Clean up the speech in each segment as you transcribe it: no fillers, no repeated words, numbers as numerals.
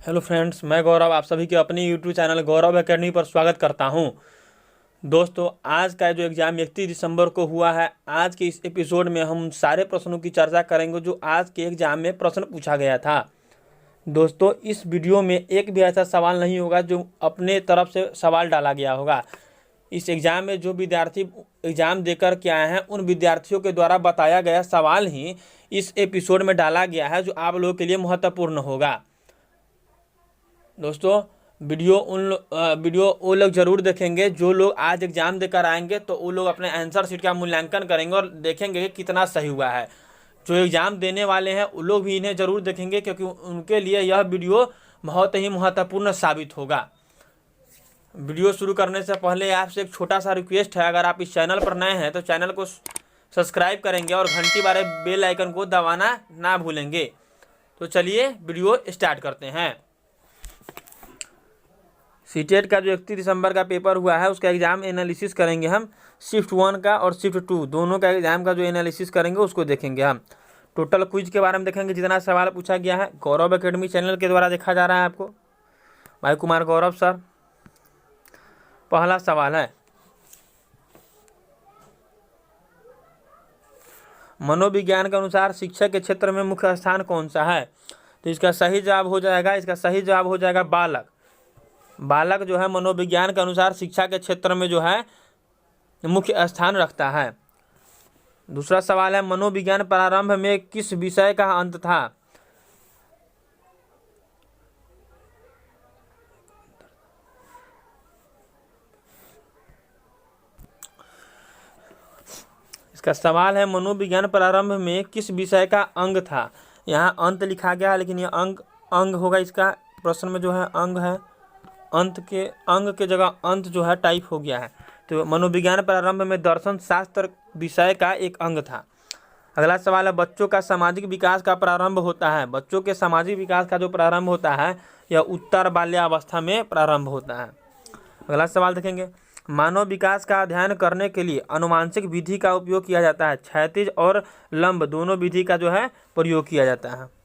Hello friends, मैं गौरव आप सभी के अपने यूट्यूब चैनल गौरव एकेडमी पर स्वागत करता हूं। दोस्तों, आज का जो एग्ज़ाम 31 दिसंबर को हुआ है, आज के इस एपिसोड में हम सारे प्रश्नों की चर्चा करेंगे जो आज के एग्ज़ाम में प्रश्न पूछा गया था। दोस्तों, इस वीडियो में एक भी ऐसा सवाल नहीं होगा जो अपने तरफ से सवाल डाला गया होगा। इस एग्ज़ाम में जो विद्यार्थी एग्ज़ाम देकर के आए हैं उन विद्यार्थियों के द्वारा बताया गया सवाल ही इस एपिसोड में डाला गया है, जो आप लोगों के लिए महत्वपूर्ण होगा। दोस्तों, वीडियो वो लोग ज़रूर देखेंगे जो लोग आज एग्ज़ाम देकर आएंगे, तो वो लोग अपने आंसर शीट का मूल्यांकन करेंगे और देखेंगे कि कितना सही हुआ है। जो एग्ज़ाम देने वाले हैं वो लोग भी इन्हें ज़रूर देखेंगे, क्योंकि उनके लिए यह वीडियो बहुत ही महत्वपूर्ण साबित होगा। वीडियो शुरू करने से पहले आपसे एक छोटा सा रिक्वेस्ट है, अगर आप इस चैनल पर नए हैं तो चैनल को सब्सक्राइब करेंगे और घंटी वाले बेल आइकन को दबाना ना भूलेंगे। तो चलिए वीडियो स्टार्ट करते हैं। सीटेट का जो 31 दिसंबर का पेपर हुआ है उसका एग्ज़ाम एनालिसिस करेंगे हम। शिफ्ट 1 का और शिफ्ट 2 दोनों का एग्ज़ाम का जो एनालिसिस करेंगे उसको देखेंगे हम। टोटल क्विज के बारे में देखेंगे, जितना सवाल पूछा गया है गौरव एकेडमी चैनल के द्वारा देखा जा रहा है आपको। भाई कुमार गौरव सर, पहला सवाल है, मनोविज्ञान के अनुसार शिक्षा के क्षेत्र में मुख्य स्थान कौन सा है? तो इसका सही जवाब हो जाएगा बालक। बालक जो है मनोविज्ञान के अनुसार शिक्षा के क्षेत्र में जो है मुख्य स्थान रखता है। दूसरा सवाल है, मनोविज्ञान प्रारंभ में किस विषय का अंत था? इसका सवाल है, मनोविज्ञान प्रारंभ में किस विषय का अंग था? यहाँ अंत लिखा गया है, लेकिन यह अंग होगा। इसका प्रश्न में जो है अंग है, अंग के जगह अंत जो है टाइप हो गया है। तो मनोविज्ञान प्रारंभ में दर्शन शास्त्र विषय का एक अंग था। अगला सवाल है, बच्चों का सामाजिक विकास का प्रारंभ होता है। बच्चों के सामाजिक विकास का जो प्रारंभ होता है यह उत्तर बाल्यावस्था में प्रारंभ होता है। अगला सवाल देखेंगे, मानव विकास का अध्ययन करने के लिए अनुवांशिक विधि का उपयोग किया जाता है। क्षैतिज और लंब दोनों विधि का जो है प्रयोग किया जाता है।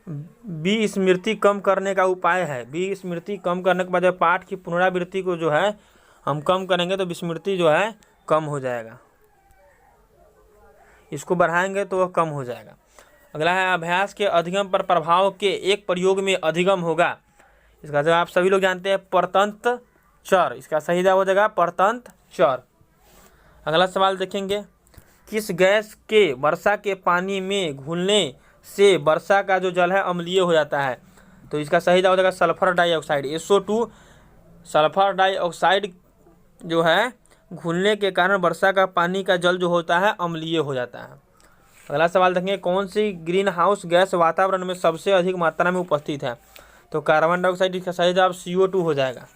विस्मृति कम करने का उपाय है। विस्मृति कम करने के बाद पाठ की पुनरावृत्ति को जो है हम कम करेंगे तो विस्मृति जो है कम हो जाएगा। इसको बढ़ाएंगे तो वह कम हो जाएगा। अगला है, अभ्यास के अधिगम पर प्रभाव के एक प्रयोग में अधिगम होगा। इसका जवाब आप सभी लोग जानते हैं, परतंत्र चर। इसका सही जवाब हो जाएगा परतंत्र चर। अगला सवाल देखेंगे, किस गैस के वर्षा के पानी में घुलने से वर्षा का जो जल है अम्लीय हो जाता है? तो इसका सही जवाब हो जाएगा sulphur dioxide, SO2। Sulphur dioxide जो है घुलने के कारण वर्षा का पानी का जल जो होता है अम्लीय हो जाता है। अगला सवाल देखेंगे, कौन सी ग्रीन हाउस गैस वातावरण में सबसे अधिक मात्रा में उपस्थित है? तो कार्बन डाइऑक्साइड। इसका सही जवाब CO2 हो जाएगा।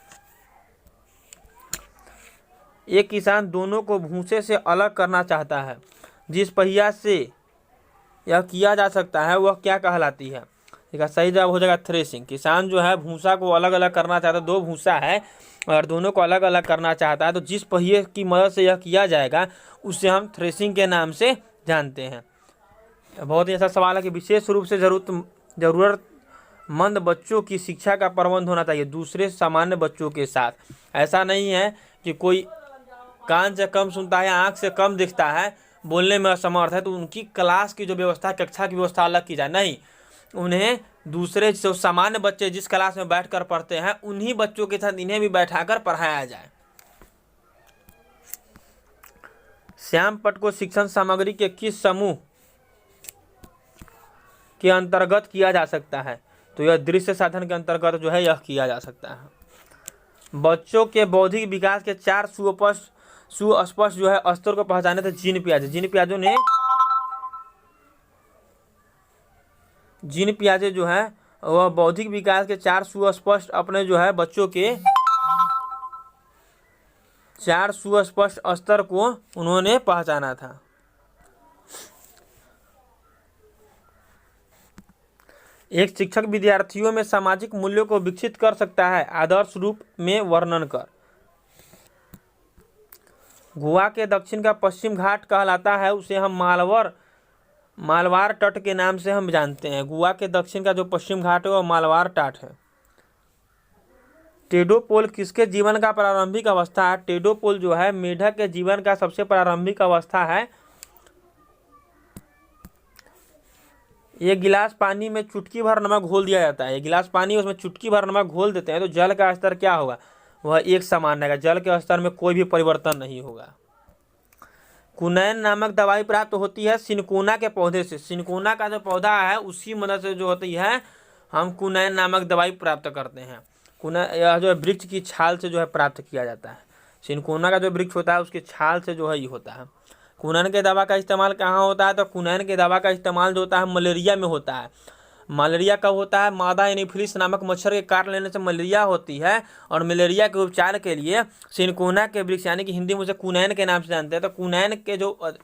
एक किसान दोनों को भूसे से अलग करना चाहता है। जिस पहिया से यह किया जा सकता है वह क्या कहलाती है? इसका सही जवाब हो जाएगा थ्रेसिंग। किसान जो है भूसा को अलग अलग करना चाहता है, दो भूसा है और दोनों को अलग अलग करना चाहता है, तो जिस पहिए की मदद से यह किया जाएगा उसे हम थ्रेसिंग के नाम से जानते हैं। बहुत ही ऐसा सवाल है कि विशेष रूप से ज़रूरतमंद बच्चों की शिक्षा का प्रबंध होना चाहिए दूसरे सामान्य बच्चों के साथ। ऐसा नहीं है कि कोई कान से कम सुनता है, आँख से कम दिखता है, बोलने में असमर्थ है, तो उनकी क्लास की जो व्यवस्था, कक्षा की व्यवस्था अलग की जाए। नहीं, उन्हें दूसरे जो सामान्य बच्चे जिस क्लास में बैठकर पढ़ते हैं उन्हीं बच्चों के साथ इन्हें भी बैठाकर पढ़ाया जाए। श्यामपट्ट को शिक्षण सामग्री के किस समूह के अंतर्गत किया जा सकता है? तो यह दृश्य साधन के अंतर्गत जो है यह किया जा सकता है। बच्चों के बौद्धिक विकास के 4 सुस्पष्ट जो है स्तर को पहचाने थे जीन पियाजे जो है वह बौद्धिक विकास के 4 सुस्पष्ट अपने जो है बच्चों के 4 सुस्पष्ट स्तर को उन्होंने पहचाना था। एक शिक्षक विद्यार्थियों में सामाजिक मूल्यों को विकसित कर सकता है, आदर्श रूप में वर्णन कर। गोवा के दक्षिण का पश्चिम घाट कहलाता है, उसे हम मालवर मालवार तट के नाम से हम जानते हैं। गोवा के दक्षिण का जो पश्चिम घाट है वो मालवार तट है। टेडोपोल किसके जीवन का प्रारंभिक अवस्था है? टेडोपोल जो है मेढक के जीवन का सबसे प्रारंभिक अवस्था है। ये गिलास पानी में चुटकी भर नमक घोल दिया जाता है। ये गिलास पानी, उसमें चुटकी भर नमक घोल देते हैं तो जल का स्तर क्या होगा? वह एक समान रहेगा। जल के स्तर में कोई भी परिवर्तन नहीं होगा। कुनैन नामक दवाई प्राप्त होती है सिनकोना के पौधे से। सिनकोना का जो पौधा है उसी मदद से जो होती है हम कुनैन नामक दवाई प्राप्त करते हैं। यह जो है वृक्ष की छाल से जो है प्राप्त किया जाता है। सिनकोना का जो वृक्ष होता है उसकी छाल से जो है ये होता है। कुनैन के दवा का इस्तेमाल कहाँ होता है? तो कुनैन के दवा का इस्तेमाल जो होता है मलेरिया में होता है। मलेरिया कब होता है? मादा एनोफिलिस नामक मच्छर के काट लेने से मलेरिया होती है और मलेरिया के उपचार के लिए सिनकोना के वृक्ष यानी कि हिंदी में उसे कुनैन के नाम से जानते हैं तो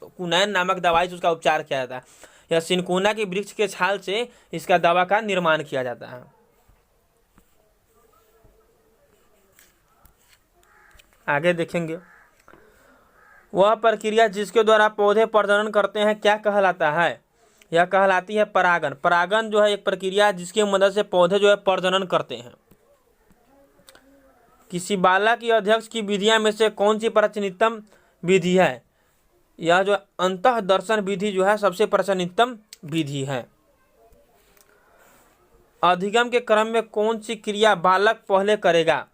कुनैन नामक दवाई से उसका उपचार किया जाता है। यह सिनकोना के वृक्ष के छाल से इसका दवा का निर्माण किया जाता है। आगे देखेंगे, वह प्रक्रिया जिसके द्वारा पौधे प्रजनन करते हैं क्या कहलाता है? यह कहलाती है परागन। परागन जो है एक प्रक्रिया है जिसकी मदद से पौधे जो है प्रजनन करते हैं। किसी बालक की अध्यक्ष की विधियां में से कौन सी प्राचीनतम विधि है? यह जो अंतः दर्शन विधि जो है सबसे प्राचीनतम विधि है। अधिगम के क्रम में कौन सी क्रिया बालक पहले करेगा?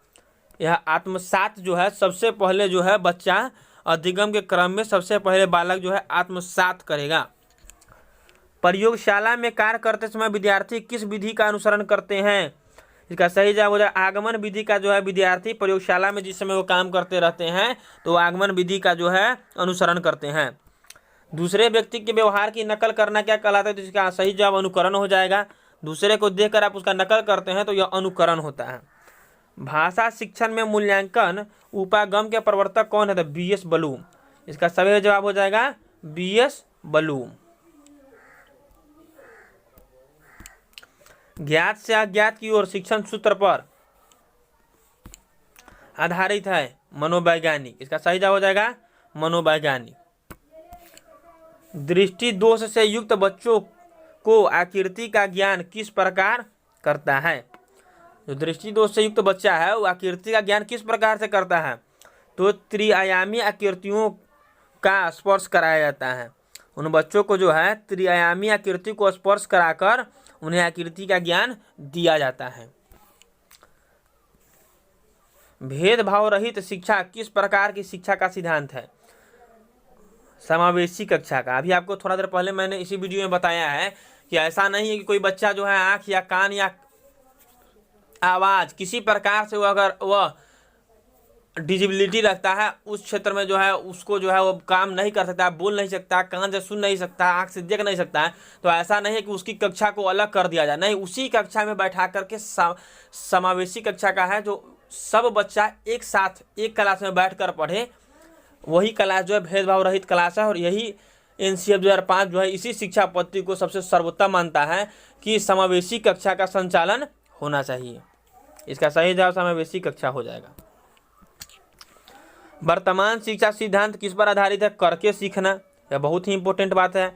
यह आत्मसात जो है सबसे पहले जो है बच्चा अधिगम के क्रम में सबसे पहले बालक जो है आत्मसात करेगा। प्रयोगशाला में कार्य करते समय विद्यार्थी किस विधि का अनुसरण करते हैं? इसका सही जवाब हो जाए आगमन विधि का। जो है विद्यार्थी प्रयोगशाला में जिस समय वो काम करते रहते हैं तो आगमन विधि का जो है अनुसरण करते हैं। दूसरे व्यक्ति के व्यवहार की नकल करना क्या कहलाता है? तो इसका सही जवाब अनुकरण हो जाएगा। दूसरे को देखकर आप उसका नकल करते हैं तो यह अनुकरण होता है। भाषा शिक्षण में मूल्यांकन उपागम के प्रवर्तक कौन है? तो BS बलूम। इसका सही जवाब हो जाएगा BS बलूम। ज्ञात से अज्ञात की ओर शिक्षण सूत्र पर आधारित है मनोवैज्ञानिक। इसका सही जवाब हो जाएगा मनोवैज्ञानिक। दृष्टि दोष से युक्त बच्चों को आकृति का ज्ञान किस प्रकार करता है? जो दृष्टि दोष से युक्त बच्चा है वो आकृति का ज्ञान किस प्रकार से करता है? तो त्रिआयामी आकृतियों का स्पर्श कराया जाता है। उन बच्चों को जो है त्रिआयामी आकृति को स्पर्श कराकर उन्हें आकृति का ज्ञान दिया जाता है। भेदभाव रहित शिक्षा किस प्रकार की शिक्षा का सिद्धांत है? समावेशी कक्षा का। अभी आपको थोड़ा देर पहले मैंने इसी वीडियो में बताया है कि ऐसा नहीं है कि कोई बच्चा जो है आँख या कान या आवाज़ किसी प्रकार से वो अगर वह डिजिबिलिटी रखता है उस क्षेत्र में जो है उसको जो है वो काम नहीं कर सकता, बोल नहीं सकता, कान से सुन नहीं सकता, आँख से देख नहीं सकता है, तो ऐसा नहीं है कि उसकी कक्षा को अलग कर दिया जाए। नहीं, उसी कक्षा में बैठा करके समावेशी कक्षा का है जो सब बच्चा एक साथ एक क्लास में बैठ कर पढ़े, वही क्लास जो है भेदभाव रहित क्लास है। और यही NCF 2005 जो है इसी शिक्षा पद्धति को सबसे सर्वोत्तम मानता है कि समावेशी कक्षा का संचालन होना चाहिए। इसका सही जवाब समावेशी कक्षा हो जाएगा। वर्तमान शिक्षा सिद्धांत किस पर आधारित है? करके सीखना। यह बहुत ही इंपॉर्टेंट बात है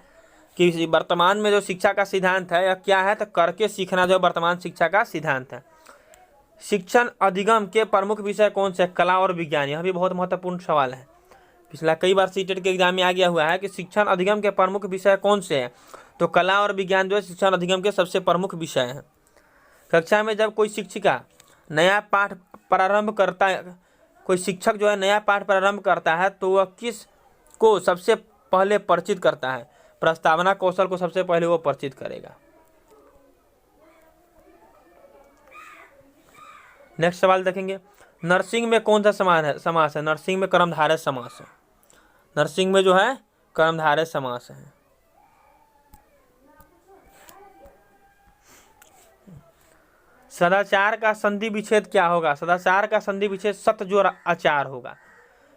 कि वर्तमान में जो शिक्षा का सिद्धांत है यह क्या है? तो करके सीखना जो वर्तमान शिक्षा का सिद्धांत है। शिक्षण अधिगम के प्रमुख विषय कौन से? कला और विज्ञान। यह भी बहुत महत्वपूर्ण सवाल है। पिछला कई बार सीटेट के एग्जाम में आ गया हुआ है कि शिक्षण अधिगम के प्रमुख विषय कौन से हैं? तो कला और विज्ञान जो है शिक्षण अधिगम के सबसे प्रमुख विषय हैं। कक्षा में जब कोई शिक्षिका नया पाठ प्रारंभ करता है, कोई शिक्षक जो है नया पाठ प्रारंभ करता है तो वह किस को सबसे पहले परिचित करता है? प्रस्तावना कौशल को सबसे पहले वो परिचित करेगा। नेक्स्ट सवाल देखेंगे, नर्सिंग में कौन सा समास है? नर्सिंग में कर्मधारय समास है। नर्सिंग में जो है कर्मधारय समास है। सदाचार का संधि विच्छेद क्या होगा? सदाचार का संधि विच्छेद सत्य जोड़ आचार होगा।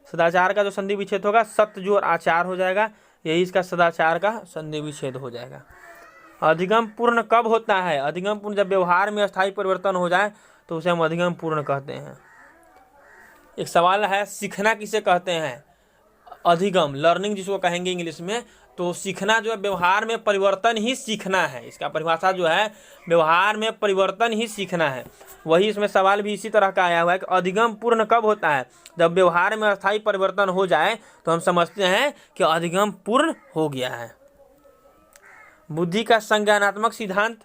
सदाचार का जो संधि विच्छेद होगा सत्य जोड़ आचार हो जाएगा। यही इसका सदाचार का संधि विच्छेद हो जाएगा। अधिगम पूर्ण कब होता है? अधिगम पूर्ण जब व्यवहार में अस्थायी परिवर्तन हो जाए तो उसे हम अधिगम पूर्ण कहते हैं। एक सवाल है, सीखना किसे कहते हैं? अधिगम, लर्निंग जिसको कहेंगे इंग्लिश में, तो सीखना जो है व्यवहार में परिवर्तन ही सीखना है। इसका परिभाषा जो है व्यवहार में परिवर्तन ही सीखना है। वही इसमें सवाल भी इसी तरह का आया हुआ है कि अधिगम पूर्ण कब होता है? जब व्यवहार में अस्थायी परिवर्तन हो जाए तो हम समझते हैं कि अधिगम पूर्ण हो गया है। बुद्धि का संज्ञानात्मक सिद्धांत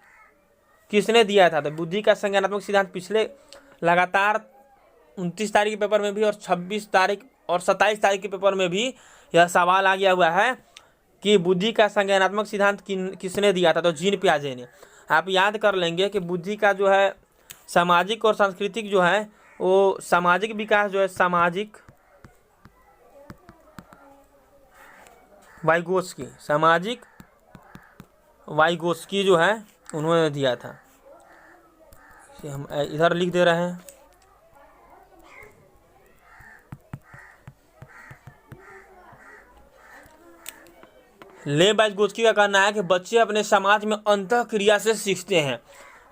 किसने दिया था? तो बुद्धि का संज्ञानात्मक सिद्धांत पिछले लगातार 29 तारीख के पेपर में भी और 26 तारीख और 27 तारीख के पेपर में भी यह सवाल आ गया हुआ है कि बुद्धि का संज्ञानात्मक सिद्धांत किसने दिया था? तो जीन पियाजे ने। आप याद कर लेंगे कि बुद्धि का जो है सामाजिक और सांस्कृतिक जो है वो सामाजिक विकास जो है सामाजिक वाइगोत्स्की, सामाजिक वाइगोत्स्की जो है उन्होंने दिया था। इसे हम इधर लिख दे रहे हैं। ले वाइगोत्स्की का कहना है कि बच्चे अपने समाज में अंतःक्रिया से सीखते हैं,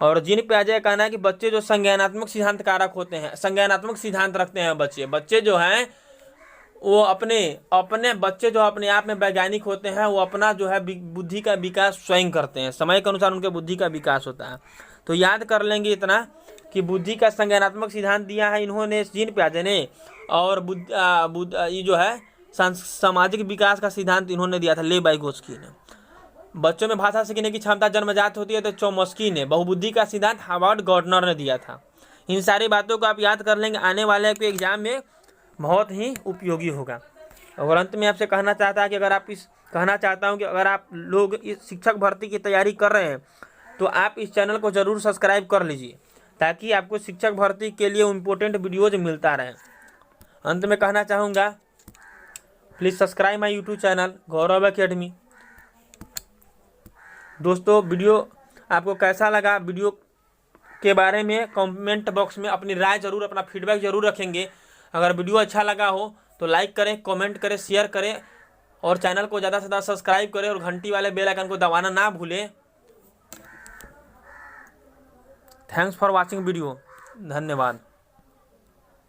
और जीन पियाजे का कहना है कि बच्चे जो संज्ञानात्मक सिद्धांत कारक होते हैं, संज्ञानात्मक सिद्धांत रखते हैं बच्चे जो हैं वो अपने बच्चे जो अपने आप में वैज्ञानिक होते हैं, वो अपना जो है बुद्धि का विकास स्वयं करते हैं, समय के अनुसार उनके बुद्धि का विकास होता है। तो याद कर लेंगे इतना कि बुद्धि का संज्ञानात्मक सिद्धांत दिया है इन्होंने जीन पियाजे ने, और ये जो है सामाजिक विकास का सिद्धांत इन्होंने दिया था ले वाइगोत्स्की ने। बच्चों में भाषा सीखने की क्षमता जन्मजात होती है तो चोम्स्की ने। बहुबुद्धि का सिद्धांत हार्वर्ड गार्डनर ने दिया था। इन सारी बातों को आप याद कर लेंगे, आने वाले के एग्जाम में बहुत ही उपयोगी होगा। और अंत में आपसे कहना चाहता हूँ कि अगर आप लोग इस शिक्षक भर्ती की तैयारी कर रहे हैं तो आप इस चैनल को ज़रूर सब्सक्राइब कर लीजिए, ताकि आपको शिक्षक भर्ती के लिए इम्पोर्टेंट वीडियोज मिलता रहे। अंत में कहना चाहूँगा, please subscribe my YouTube channel Gaurav academy. दोस्तों, वीडियो आपको कैसा लगा? वीडियो के बारे में कमेंट बॉक्स में अपनी राय जरूर, अपना फीडबैक जरूर रखेंगे। अगर वीडियो अच्छा लगा हो तो लाइक करें, कमेंट करें, शेयर करें, और चैनल को ज़्यादा से ज़्यादा सब्सक्राइब करें और घंटी वाले बेल आइकन को दबाना ना भूलें। Thanks for watching video. धन्यवाद।